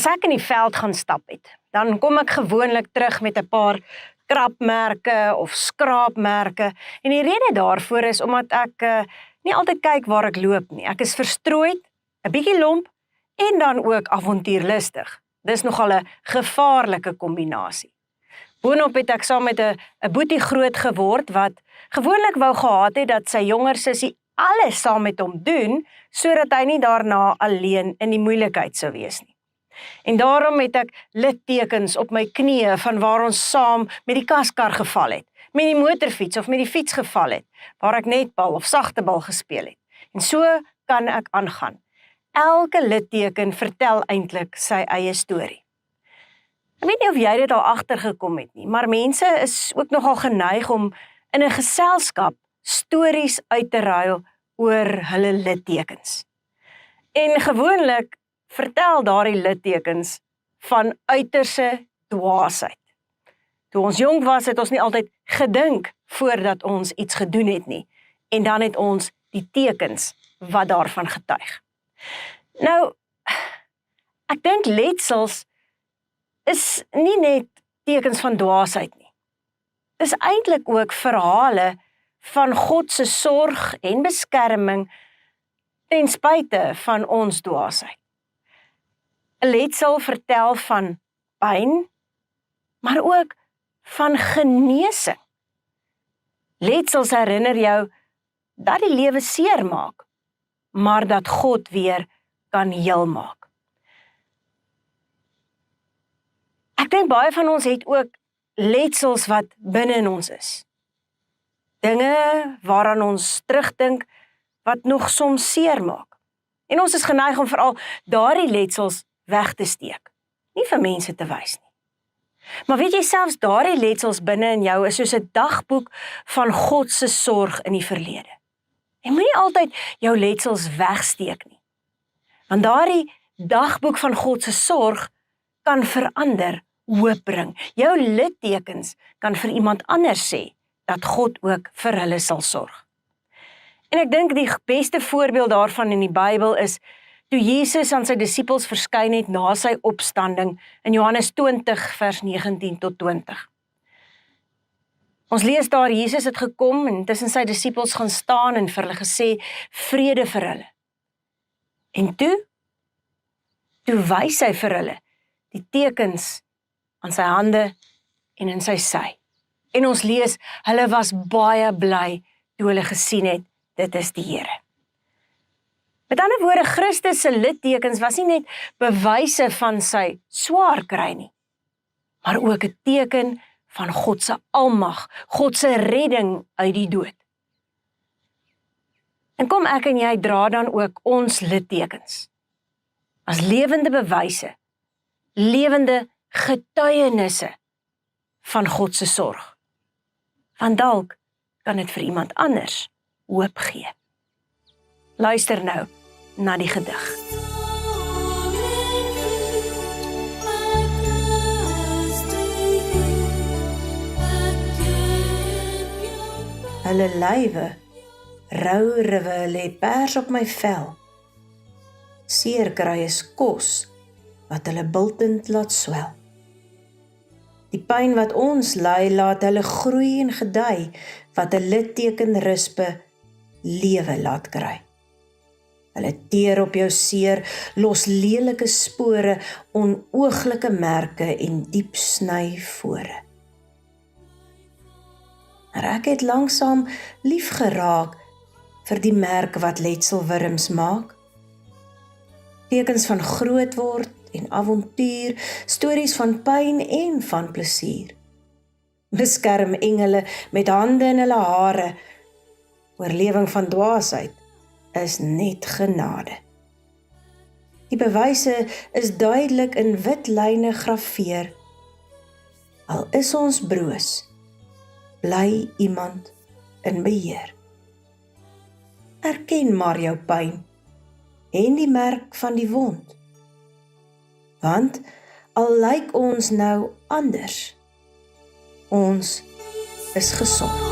As ek in die veld gaan stap het, dan kom ek gewoonlik terug met 'n paar krapmerke of skraapmerke. En die rede daarvoor is omdat ek nie altyd kyk waar ek loop nie. Ek is verstrooid, 'n bietjie lomp en dan ook avontuurlustig. Dis nogal 'n gevaarlike kombinasie. Boonop het ek saam met 'n boetie groot geword wat gewoonlik wou gehad het dat sy jonger sussie alles saam met hom doen, sodat hy nie daarna alleen in die moeilikheid sou wees nie. En daarom het ek littekens op my knieë van waar ons saam met die kaskar geval het, met die motorfiets of met die fiets geval het, waar ek netbal of sagtebal gespeel het. En so kan ek aangaan. Elke litteken vertel eintlik sy eie storie. Ek weet nie of jy dit al agtergekom het nie, maar mense is ook nogal geneig om in 'n geselskap stories uit te ruil oor hulle littekens. En gewoonlik vertel daardie littekens van uiterse dwaasheid. Toe ons jong was, het ons nie altyd gedink voordat ons iets gedoen het nie. En dan het ons die tekens wat daarvan getuig. Nou, ek dink letsels is nie net tekens van dwaasheid nie. Dis eintlik ook verhale van God se sorg en beskerming ten spyte van ons dwaasheid. 'n Letsel vertel van pyn, maar ook van genesing. Letsels herinner jou dat die lewe seer maak, maar dat God weer kan heel maak. Ek dink baie van ons het ook letsels wat binne in ons is. Dinge waaraan ons terugdink wat nog soms seer maak. En ons is geneig om veral daardie letsels weg te steek, nie vir mense te wys nie. Maar weet jy, selfs daardie letsels binne in jou is soos 'n dagboek van God se sorg in die verlede. Jy moenie altyd jou letsels wegsteek nie. Want daardie dagboek van God se sorg kan verander, hoop bring. Jou littekens kan vir iemand anders sê dat God ook vir hulle sal sorg. En ek dink die beste voorbeeld daarvan in die Bybel is toe Jesus aan sy disippels verskyn het na sy opstanding in Johannes 20 vers 19 tot 20. Ons lees daar, Jesus het gekom en tussen sy disippels gaan staan en vir hulle gesê, vrede vir hulle. En toe wys hy vir hulle die tekens aan sy hande en in sy sy. En ons lees, hulle was baie bly toe hulle gesien het, dit is die Here. Met ander woorde, Christus se littekens was nie net bewyse van sy swaar kry nie, maar ook 'n teken van God se almag, God se redding uit die dood. En kom ek en jy dra dan ook ons littekens as lewende bewyse, lewende getuienisse van God se sorg. Want dalk kan dit vir iemand anders hoop gee. Luister nou na die gedig. Hulle lywe, rou riwe lê pers op my vel. Seer kry is kos wat hulle bultend laat swel. Die pyn wat ons ly, laat hulle groei en gedei, wat 'n litteken rispe lewe laat kry. Hulle teer op jou seer, los lelike spore, onooglike merke en diep sny vore. Maar ek het langsaam lief geraak vir die merk wat letselwurms maak. Tekens van groot word en avontuur, stories van pyn en van plesier. Beskerm engele met hande in hulle hare, oorlewing van dwaasheid is net genade. Die bewyse is duidelik in wit lyne grafeer. Al is ons broos, bly iemand in beheer. Erken maar jou pyn en die merk van die wond. Want al lyk ons nou anders, ons is gesond.